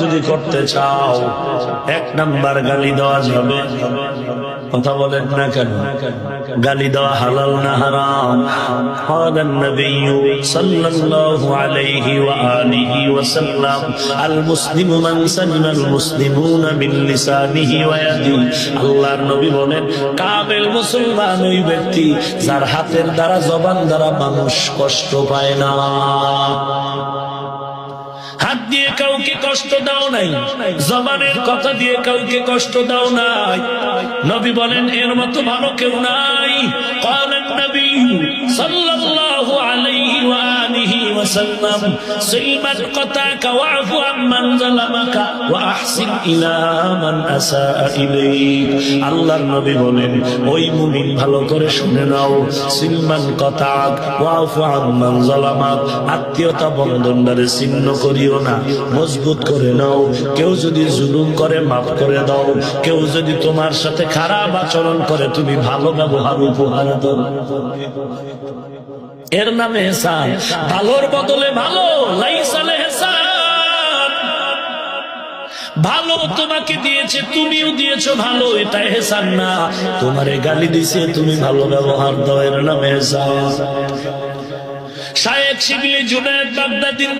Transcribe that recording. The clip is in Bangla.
যদি করতে চাও, এক নাম্বার গালি দেওয়া যাবে। কথা বলেন না কেন? গালি দেওয়া হালাল না হারাম? قال النبي صلى الله عليه وآله وسلم المسلم من سلم المسلمون من لسانه ويده। আল্লাহর নবী বলেন, কামেল মুসলমান ওই ব্যক্তি যার হাতের দ্বারা জবান দ্বারা মানুষ কষ্ট পায় না। হাত দিয়ে কাউকে কষ্ট দাও নাই, জবানের কথা দিয়ে কাউকে কষ্ট দাও নাই। নবী বলেন এর মতো ভালো কেউ নাই। قالن নবী সাল্লাল্লাহু আলাইহি ওয়া আলিহি ওয়াসাল্লাম সিলমান কাতাকা ওয়াফু আম্মান যালামাকা ওয়া আহসিন ইলা মান আসাআ ইলাইক। আল্লাহর নবী বলেন, ওই মুমিন ভালো করে শুনে নাও, সিলমান কাতাক ওয়াফু আম্মান যালামাক, আত্মীয়তা বন্ধনদারে ছিন্ন করিও না, মজবুত করে নাও। কেউ যদি জুলুম করে মাফ করে দাও, কেউ যদি তোমার সাথে খারাপ আচরণ করে তুমি ভালো ব্যবহার উপহার দাও। এর নামে এহসান। ভালোর বদলে ভালো, লাইসাল ইহসান। ভালো তোমাকে দিয়েছে, তুমিও দিয়েছো ভালো, এটা এহসান না। তোমারে গালি দিছে, তুমি ভালো ব্যবহার দাও, এর নামে এহসান। শায়েখ শিবলি জুনায়েদ বাগদাদীর